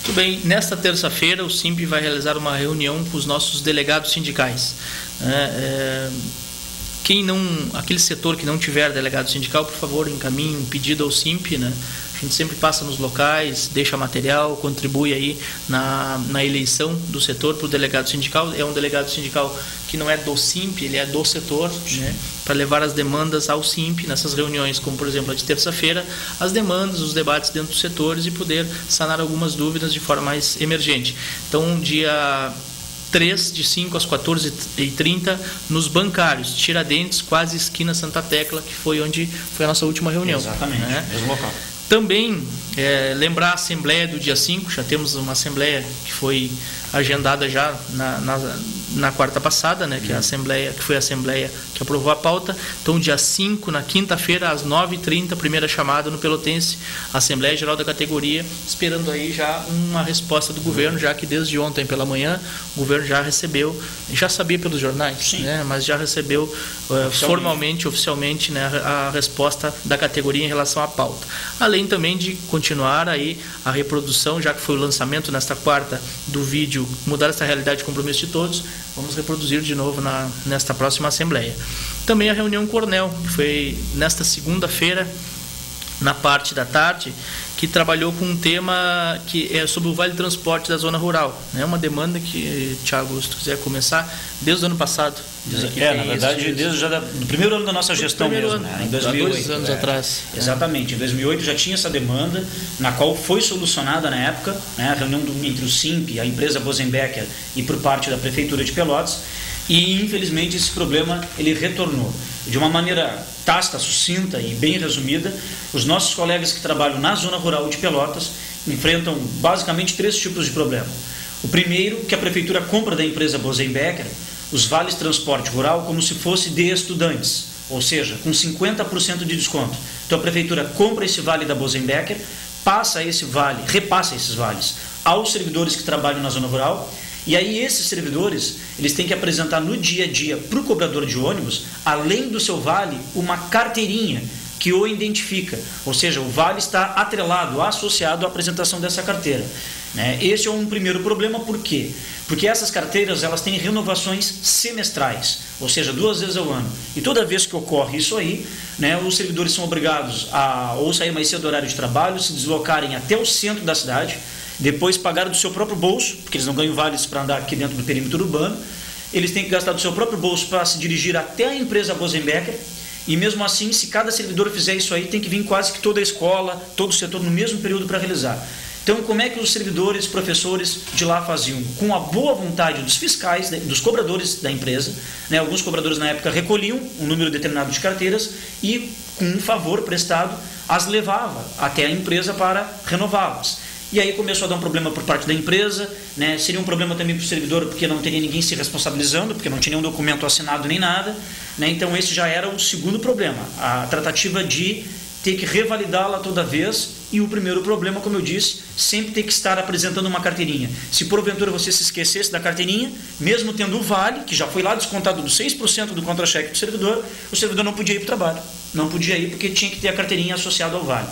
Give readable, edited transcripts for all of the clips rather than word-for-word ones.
Muito bem, nesta terça-feira o SIMP vai realizar uma reunião com os nossos delegados sindicais. Aquele setor que não tiver delegado sindical, por favor, encaminhe um pedido ao SIMP, né? A gente sempre passa nos locais, deixa material, contribui aí na eleição do setor para o delegado sindical. É um delegado sindical que não é do SIMP, ele é do setor, né? Para levar as demandas ao SIMP nessas reuniões, como por exemplo a de terça-feira, as demandas, os debates dentro dos setores e poder sanar algumas dúvidas de forma mais emergente. Então, dia 3, de 5 às 14h30, nos bancários, Tiradentes, quase esquina Santa Tecla, que foi onde foi a nossa última reunião. Exatamente, né? Mesmo local. Também lembrar a Assembleia do dia 5, já temos uma Assembleia que foi agendada já na quarta passada, né, que foi a Assembleia que aprovou a pauta. Então, dia 5, na quinta-feira, às 9h30, primeira chamada no Pelotense, Assembleia Geral da categoria, esperando aí já uma resposta do governo, já que desde ontem pela manhã o governo já recebeu, já sabia pelos jornais, né, mas já recebeu formalmente, oficialmente, né, a resposta da categoria em relação à pauta. Além também de continuar aí a reprodução, já que foi o lançamento nesta quarta do vídeo Mudar essa Realidade, Compromisso de Todos, vamos reproduzir de novo nesta próxima Assembleia. Também a reunião Coronel, que foi nesta segunda-feira, na parte da tarde, que trabalhou com um tema que é sobre o Vale Transporte da zona rural. É uma demanda que, Thiago, se tu quiser começar, desde o ano passado. Na verdade, desde já do primeiro ano da nossa gestão mesmo, né? Em 2008. Há 2 anos atrás. Exatamente, em 2008 já tinha essa demanda, na qual foi solucionada na época, né, a reunião entre o SIMP, a empresa Bosenbecker e por parte da Prefeitura de Pelotas, e infelizmente esse problema ele retornou. De uma maneira tácita, sucinta e bem resumida, os nossos colegas que trabalham na zona rural de Pelotas enfrentam basicamente 3 tipos de problema. O primeiro, que a Prefeitura compra da empresa Bosenbecker os vales transporte rural como se fosse de estudantes, ou seja, com 50% de desconto. Então a Prefeitura compra esse vale da Bosenbecker, repassa esses vales aos servidores que trabalham na zona rural, e aí esses servidores eles têm que apresentar no dia a dia para o cobrador de ônibus, além do seu vale, uma carteirinha que o identifica, ou seja, o vale está atrelado, associado à apresentação dessa carteira. Esse é um primeiro problema, por quê? Porque essas carteiras elas têm renovações semestrais, ou seja, 2 vezes ao ano. E toda vez que ocorre isso aí, os servidores são obrigados a ou sair mais cedo do horário de trabalho, se deslocarem até o centro da cidade, depois pagar do seu próprio bolso, porque eles não ganham vales para andar aqui dentro do perímetro urbano, eles têm que gastar do seu próprio bolso para se dirigir até a empresa Bosenbecker, e mesmo assim, se cada servidor fizer isso aí, tem que vir quase que toda a escola, todo o setor no mesmo período para realizar. Então, como é que os servidores, professores de lá faziam? Com a boa vontade dos fiscais, dos cobradores da empresa, alguns cobradores na época recolhiam um número determinado de carteiras e, com um favor prestado, as levava até a empresa para renová-las. E aí começou a dar um problema por parte da empresa, seria um problema também para o servidor, porque não teria ninguém se responsabilizando, porque não tinha nenhum documento assinado nem nada, então esse já era o segundo problema, a tratativa de ter que revalidá-la toda vez, e o primeiro problema, como eu disse, sempre ter que estar apresentando uma carteirinha. Se porventura você se esquecesse da carteirinha, mesmo tendo o vale, que já foi lá descontado dos 6% do contra-cheque do servidor, o servidor não podia ir para o trabalho, não podia ir porque tinha que ter a carteirinha associada ao vale.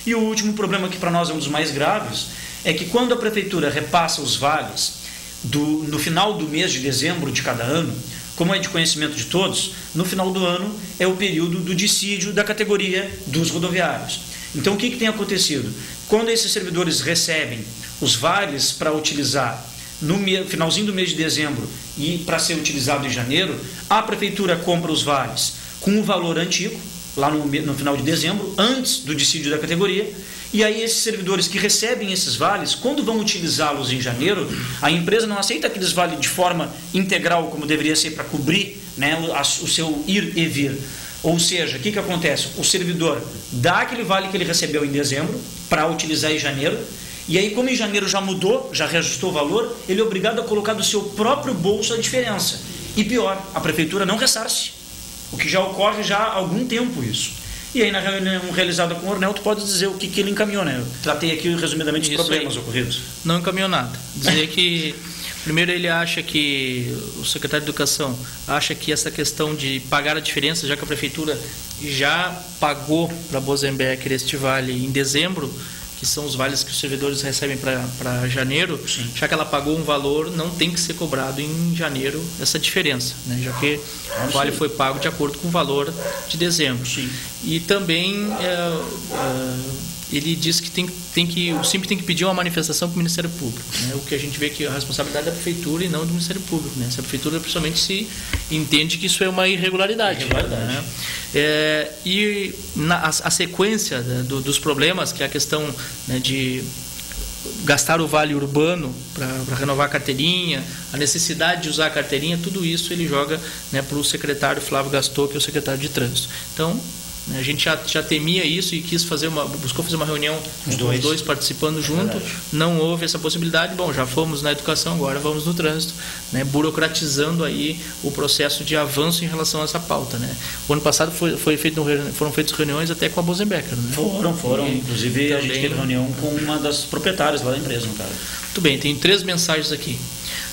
E o último problema, que para nós é um dos mais graves, é que quando a Prefeitura repassa os vales no final do mês de dezembro de cada ano, como é de conhecimento de todos, no final do ano é o período do dissídio da categoria dos rodoviários. Então o que tem acontecido? Quando esses servidores recebem os vales para utilizar no finalzinho do mês de dezembro e para ser utilizado em janeiro, a Prefeitura compra os vales com o valor antigo, lá no final de dezembro, antes do dissídio da categoria, e aí esses servidores que recebem esses vales, quando vão utilizá-los em janeiro, a empresa não aceita aqueles vales de forma integral, como deveria ser para cobrir o seu ir e vir. Ou seja, o que acontece? O servidor dá aquele vale que ele recebeu em dezembro para utilizar em janeiro, e aí como em janeiro já mudou, já reajustou o valor, ele é obrigado a colocar do seu próprio bolso a diferença. E pior, a Prefeitura não ressarce, o que já ocorre já há algum tempo isso. E aí na reunião realizada com o Ornel, tu pode dizer o que ele encaminhou, Eu tratei aqui resumidamente os problemas ocorridos. Não encaminhou nada. Dizer que, primeiro ele acha que, o secretário de Educação acha que essa questão de pagar a diferença, já que a Prefeitura já pagou para a Bosenbecker este vale em dezembro, que são os vales que os servidores recebem para janeiro, sim, já que ela pagou um valor, não tem que ser cobrado em janeiro essa diferença, né? Já que o vale foi pago de acordo com o valor de dezembro. sim. E também ele diz que o SIMP tem que pedir uma manifestação para o Ministério Público, né? O que a gente vê que a responsabilidade é da Prefeitura e não do Ministério Público, né? Se a Prefeitura principalmente se entende que isso é uma irregularidade. Né? E a sequência, né, dos problemas, que é a questão, né, de gastar o vale urbano para renovar a carteirinha, a necessidade de usar a carteirinha, tudo isso ele joga, né, para o secretário Flávio Gastou, que é o secretário de Trânsito. Então, a gente já temia isso e buscou fazer uma reunião com os dois participando junto. Não houve essa possibilidade. Bom, já fomos na educação, agora vamos no trânsito, né, burocratizando aí o processo de avanço em relação a essa pauta, né. O ano passado foram feitas reuniões até com a Bosenbecker, né? Foram. Inclusive também, a gente teve reunião com uma das proprietárias lá da empresa, no caso. Muito bem, tem 3 mensagens aqui.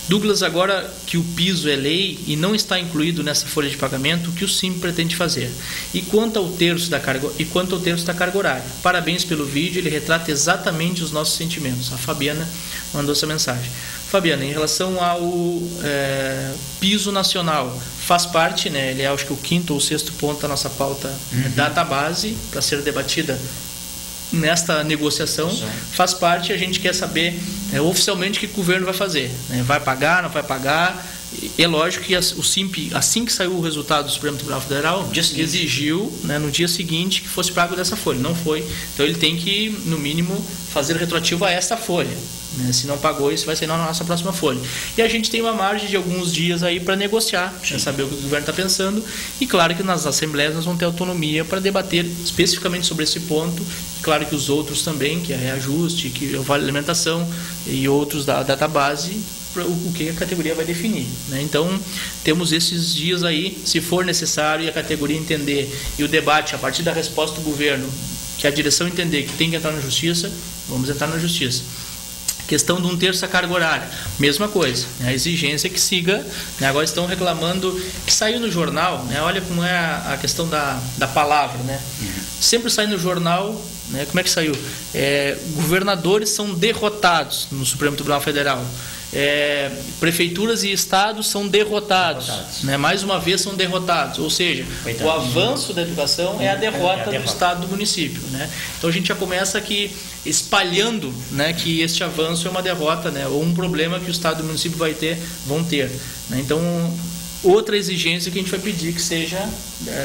Douglas, agora que o piso é lei e não está incluído nessa folha de pagamento, o que o SIMP pretende fazer? E quanto ao terço da carga horária? Parabéns pelo vídeo, ele retrata exatamente os nossos sentimentos. A Fabiana mandou essa mensagem. Fabiana, em relação ao piso nacional, faz parte, né, ele é acho que o 5º ou 6º ponto da nossa pauta, database, para ser debatida nesta negociação, faz parte. A gente quer saber oficialmente o que o governo vai fazer, né? Vai pagar, não vai pagar. É lógico que o SIMP, assim que saiu o resultado do Supremo Tribunal Federal, exigiu, né, no dia seguinte que fosse pago dessa folha. Não foi. Então ele tem que, no mínimo, fazer retroativo a esta folha, né? Se não pagou, isso vai ser na nossa próxima folha. E a gente tem uma margem de alguns dias aí para negociar, para saber o que o governo está pensando. E claro que nas assembleias nós vamos ter autonomia para debater especificamente sobre esse ponto. Claro que os outros também, que é reajuste, que é o vale alimentação e outros da database, o que a categoria vai definir, né? Então temos esses dias aí, se for necessário e a categoria entender e o debate a partir da resposta do governo, que a direção entender que tem que entrar na justiça, vamos entrar na justiça. Questão de 1/3 da carga horária, mesma coisa, né? A exigência é que siga, né? Agora estão reclamando que saiu no jornal, né? Olha como é a questão da palavra, né? Sempre sai no jornal, né? Como é que saiu? Governadores são derrotados no Supremo Tribunal Federal. Prefeituras e estados são derrotados. Né? Mais uma vez são derrotados, ou seja, o avanço da educação é a derrota do estado e do município, né? Então a gente já começa aqui espalhando, né, que este avanço é uma derrota, né, ou um problema que o estado e o município vão ter, né? Então outra exigência que a gente vai pedir que seja,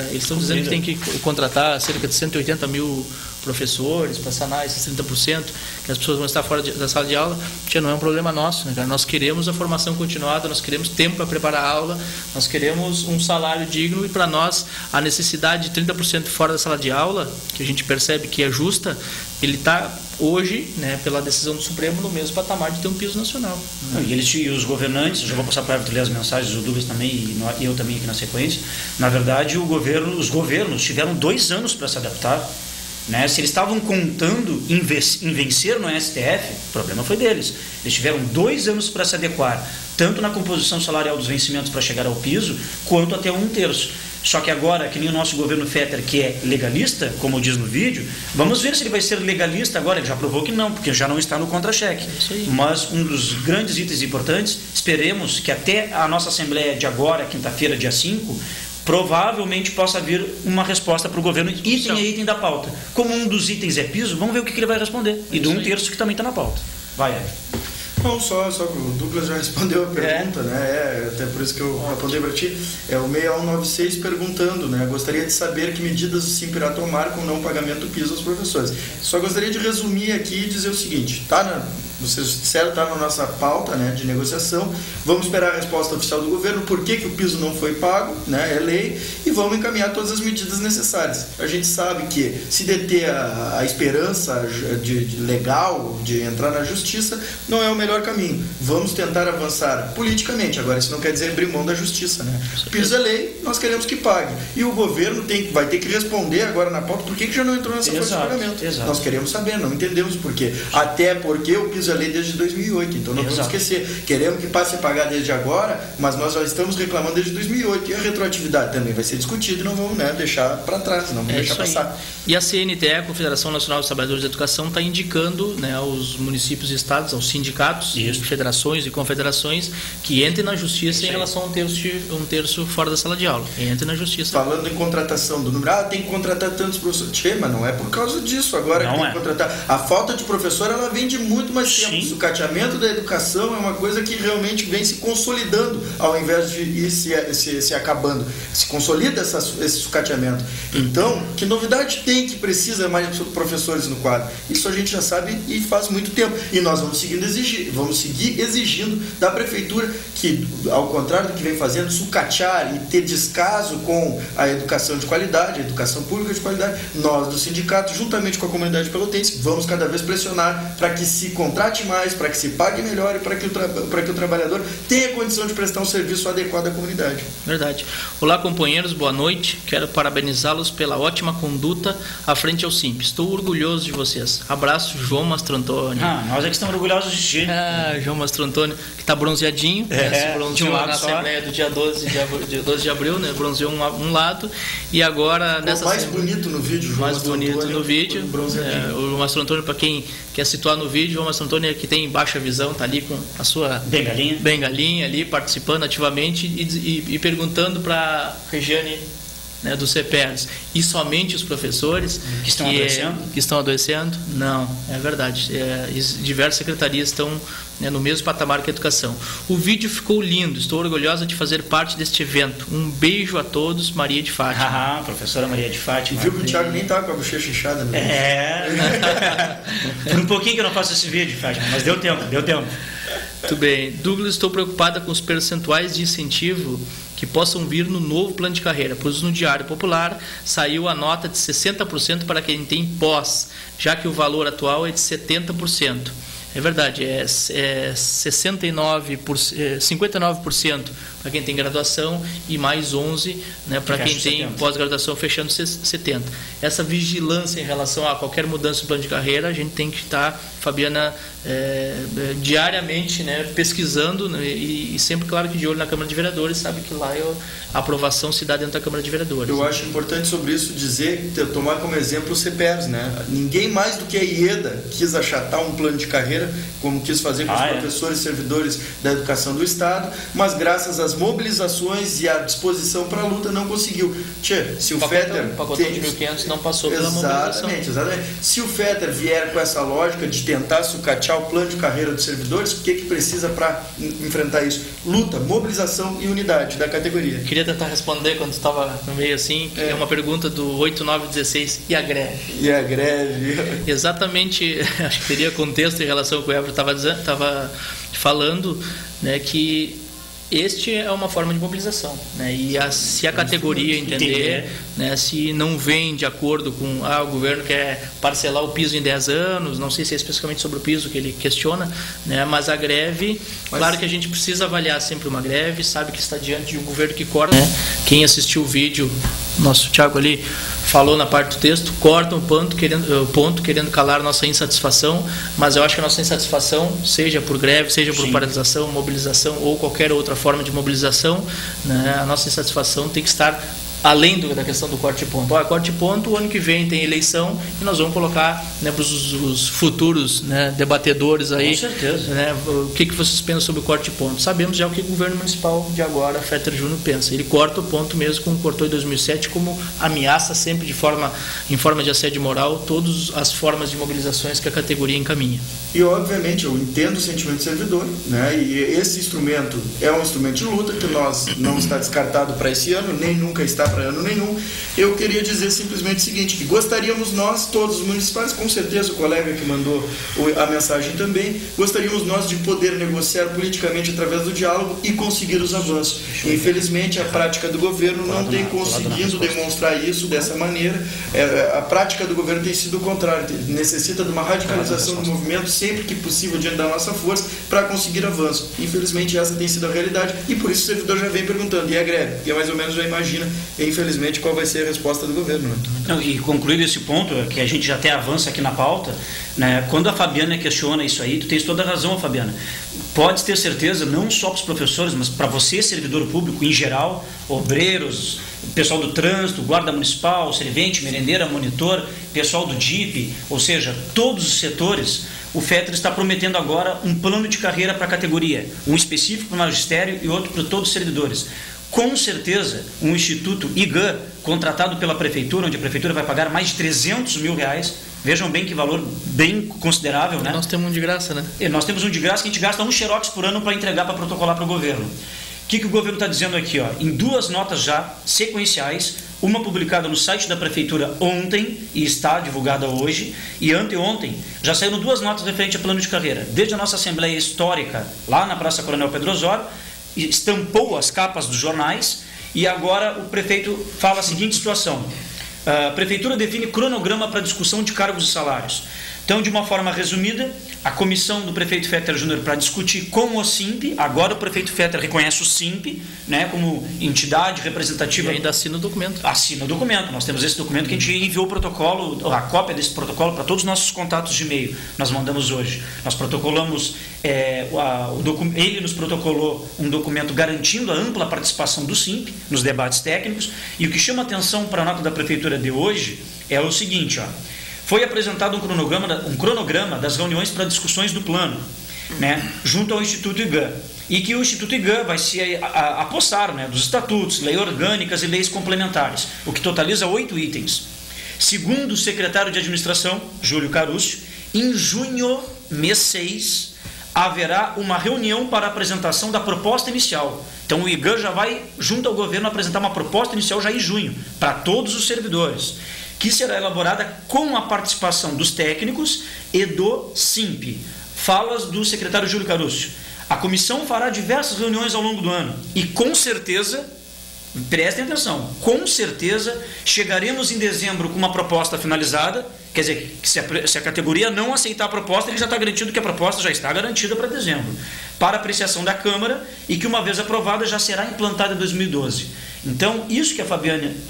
eles estão dizendo que tem que contratar cerca de 180 mil professores para sanar esses 30%, que as pessoas vão estar fora da sala de aula. Já não é um problema nosso, né, cara? Nós queremos a formação continuada, nós queremos tempo para preparar a aula, nós queremos um salário digno, e para nós a necessidade de 30% fora da sala de aula, que a gente percebe que é justa, ele está hoje, né, pela decisão do Supremo, no mesmo patamar de ter um piso nacional. E os governantes, eu já vou passar para ler as mensagens, o Douglas também e eu também aqui na sequência. Na verdade, os governos tiveram 2 anos para se adaptar, né? Se eles estavam contando em vencer no STF, o problema foi deles. Eles tiveram 2 anos para se adequar, tanto na composição salarial dos vencimentos para chegar ao piso, quanto até 1/3. Só que agora, que nem o nosso governo Fetter, que é legalista, como diz no vídeo, vamos ver se ele vai ser legalista agora. Ele já provou que não, porque já não está no contra-cheque. Mas um dos grandes itens importantes, esperemos que até a nossa Assembleia de agora, quinta-feira, dia 5, provavelmente possa vir uma resposta para o governo, item a item da pauta. Como um dos itens é piso, vamos ver o que ele vai responder. E do 1/3 que também está na pauta. Vai, Everton. Não, só o Douglas já respondeu a pergunta, né? Até por isso que eu respondi para ti. É o 6196 perguntando, né? Gostaria de saber que medidas o SIMP irá tomar com o não pagamento do piso aos professores. Só gostaria de resumir aqui e dizer o seguinte: vocês disseram, está na nossa pauta, né, de negociação. Vamos esperar a resposta oficial do governo, por que o piso não foi pago, né? É lei, e vamos encaminhar todas as medidas necessárias. A gente sabe que se deter a esperança de legal de entrar na justiça não é o melhor caminho. Vamos tentar avançar politicamente. Agora, isso não quer dizer abrir mão da justiça, né? Piso é lei, nós queremos que pague. E o governo vai ter que responder agora na pauta por que já não entrou nessa folha de pagamento. Nós queremos saber, não entendemos por quê. Até porque o piso é a lei desde 2008, então não vamos esquecer. Queremos que passe a pagar desde agora, mas nós já estamos reclamando desde 2008. E a retroatividade também vai ser discutida e não vamos, né, deixar para trás, não vamos deixar passar. E a CNTE, a Confederação Nacional dos Trabalhadores da Educação, está indicando, né, aos municípios e estados, aos sindicatos, federações e confederações, que entrem na justiça em relação a um terço fora da sala de aula. Entrem na justiça. Falando em contratação do número, tem que contratar tantos professores. Mas não é por causa disso agora não que tem que contratar. A falta de professor, ela vem de muito mais tempo. O sucateamento da educação é uma coisa que realmente vem se consolidando, ao invés de ir se acabando. Se consolida esse sucateamento. Então, que novidade tem que precisa mais professores no quadro? Isso a gente já sabe e faz muito tempo. E nós vamos seguir exigindo da prefeitura que, ao contrário do que vem fazendo, sucatear e ter descaso com a educação de qualidade, a educação pública de qualidade, nós do sindicato, juntamente com a comunidade pelotense, vamos cada vez pressionar para que se contrate mais, para que se pague melhor e para que o trabalhador tenha condição de prestar um serviço adequado à comunidade. Verdade. Olá, companheiros, boa noite. Quero parabenizá-los pela ótima conduta à frente ao SIMP. Estou orgulhoso de vocês. Abraço, João Mastro Antônio. Nós é que estamos orgulhosos de ti. João Mastro Antônio, que está bronzeadinho. Se bronzeou na Assembleia do dia 12 de abril, né? Bronzeou um lado. E agora nessa mais bonito no vídeo, João mais bonito no vídeo. O Mastro Antônio, para quem quer situar no vídeo, o Mastro Antônio é que tem baixa visão, está ali com a sua bengalinha ali, participando ativamente e perguntando para a Regiane, né, do CEPERS, e somente os professores que estão adoecendo? Não, é verdade. Diversas secretarias estão, né, no mesmo patamar que a educação. O vídeo ficou lindo, estou orgulhosa de fazer parte deste evento. Um beijo a todos, Maria de Fátima. Professora Maria de Fátima. Viu que o Thiago nem estava com a bochecha inchada, né? Por um pouquinho que eu não faço esse vídeo, Fátima, mas deu tempo. Muito bem. Douglas, estou preocupada com os percentuais de incentivo que possam vir no novo plano de carreira, pois no Diário Popular saiu a nota de 60% para quem tem pós, já que o valor atual é de 70%. É verdade, 59% para quem tem graduação e mais 11%, né, para quem tem pós-graduação, fechando 70%. Essa vigilância em relação a qualquer mudança no plano de carreira, a gente tem que estar, Fabiana, diariamente, né, pesquisando, né, e sempre, claro, que de olho na Câmara de Vereadores, sabe que lá a aprovação se dá dentro da Câmara de Vereadores. Eu acho importante sobre isso dizer, tomar como exemplo o CEPERS, né? Ninguém mais do que a IEDA quis achatar um plano de carreira, como quis fazer com os professores e servidores da educação do Estado, mas graças às mobilizações e à disposição para a luta não conseguiu. Se o FETER... O pacote de 1.500 não passou pela mobilização. Exatamente. Se o FETER vier com essa lógica de tentar sucatear o plano de carreira dos servidores, o que precisa para enfrentar isso? Luta, mobilização e unidade da categoria. Queria tentar responder quando estava no meio assim, que é uma pergunta do 8916, e a greve? E a greve? Exatamente, acho que teria contexto em relação ao que o Everton estava falando, né, que este é uma forma de mobilização, né? E se a categoria entender, né, se não vem de acordo com o governo quer parcelar o piso em 10 anos, não sei se é especificamente sobre o piso que ele questiona, né, mas a greve, claro que a gente precisa avaliar sempre uma greve, sabe que está diante de um governo que corta, né? Quem assistiu o vídeo, nosso Thiago ali falou na parte do texto, corta um ponto querendo calar nossa insatisfação, mas eu acho que a nossa insatisfação, seja por greve, seja por paralisação, mobilização ou qualquer outra forma de mobilização, né, a nossa insatisfação tem que estar além da questão do corte de ponto. Corte de ponto, o ano que vem tem eleição e nós vamos colocar, né, para os futuros, né, debatedores aí. Com certeza. Né, o que vocês pensam sobre o corte de ponto? Sabemos já o que o governo municipal de agora, Fetter Júnior, pensa. Ele corta o ponto mesmo, como cortou em 2007, como ameaça sempre em forma de assédio moral todas as formas de mobilizações que a categoria encaminha. E, obviamente, eu entendo o sentimento do servidor, né, e esse instrumento é um instrumento de luta que não está descartado para esse ano, nem nunca está para ano nenhum. Eu queria dizer simplesmente o seguinte, que gostaríamos nós, todos os municipais, com certeza o colega que mandou a mensagem também, gostaríamos nós de poder negociar politicamente através do diálogo e conseguir os avanços. Infelizmente, a prática do governo não tem conseguido demonstrar isso dessa maneira. A prática do governo tem sido o contrário, necessita de uma radicalização do movimento sempre que possível diante da nossa força para conseguir avanço. Infelizmente essa tem sido a realidade e por isso o servidor já vem perguntando, e a greve? E mais ou menos já imagina, infelizmente, qual vai ser a resposta do governo. Né? Não, e concluído esse ponto, que a gente já até avança aqui na pauta, né, quando a Fabiana questiona isso aí, tu tens toda a razão, Fabiana. Pode ter certeza, não só para os professores, mas para você, servidor público em geral, obreiros, pessoal do trânsito, guarda municipal, servente, merendeira, monitor, pessoal do DIP, ou seja, todos os setores, o FETER está prometendo agora um plano de carreira para a categoria, um específico para o magistério e outro para todos os servidores. Com certeza, um instituto IGAN, contratado pela prefeitura, onde a prefeitura vai pagar mais de 300 mil reais, vejam bem que valor bem considerável, né? Nós temos um de graça, né? E nós temos um de graça que a gente gasta um xerox por ano para entregar, para protocolar para o governo. O que o governo está dizendo aqui? Ó? Em 2 notas já sequenciais, uma publicada no site da prefeitura ontem e está divulgada hoje, e anteontem já saíram 2 notas referentes a plano de carreira. Desde a nossa Assembleia Histórica, lá na Praça Coronel Pedro Osório, estampou as capas dos jornais e agora o prefeito fala a seguinte situação: a prefeitura define cronograma para discussão de cargos e salários. Então, de uma forma resumida, a comissão do prefeito Fetter Júnior para discutir com o SIMP, agora o prefeito Fetter reconhece o SIMP, né, como entidade representativa. E ainda assina o documento. Assina o documento. Nós temos esse documento que a gente enviou o protocolo, a cópia desse protocolo para todos os nossos contatos de e-mail. Nós mandamos hoje. Nós protocolamos, ele nos protocolou um documento garantindo a ampla participação do SIMP nos debates técnicos. E o que chama atenção para a nota da prefeitura de hoje é o seguinte, ó. Foi apresentado um cronograma das reuniões para discussões do plano, né, junto ao Instituto IGAN, e que o Instituto IGAN vai se apossar, né, dos estatutos, leis orgânicas e leis complementares, o que totaliza 8 itens. Segundo o secretário de administração, Júlio Carúcio, em junho, mês 6, haverá uma reunião para a apresentação da proposta inicial. Então o IGAN já vai, junto ao governo, apresentar uma proposta inicial já em junho, para todos os servidores, que será elaborada com a participação dos técnicos e do SIMP. Falas do secretário Júlio Carúcio. A comissão fará diversas reuniões ao longo do ano e com certeza, prestem atenção, com certeza chegaremos em dezembro com uma proposta finalizada. Quer dizer, que se a categoria não aceitar a proposta, ele já está garantido que a proposta já está garantida para dezembro, para apreciação da Câmara, e que uma vez aprovada já será implantada em 2012. Então, isso que a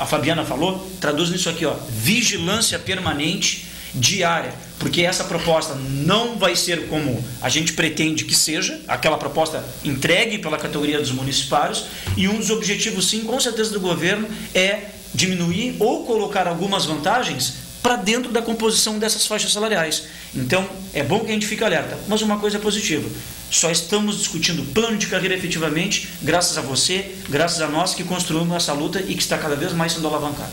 Fabiana falou, traduz nisso aqui, ó, vigilância permanente, diária, porque essa proposta não vai ser como a gente pretende que seja, aquela proposta entregue pela categoria dos municipários, e um dos objetivos, sim, com certeza do governo, é diminuir ou colocar algumas vantagens para dentro da composição dessas faixas salariais. Então, é bom que a gente fique alerta, mas uma coisa é positiva: só estamos discutindo plano de carreira efetivamente graças a você, graças a nós que construímos essa luta e que está cada vez mais sendo alavancada.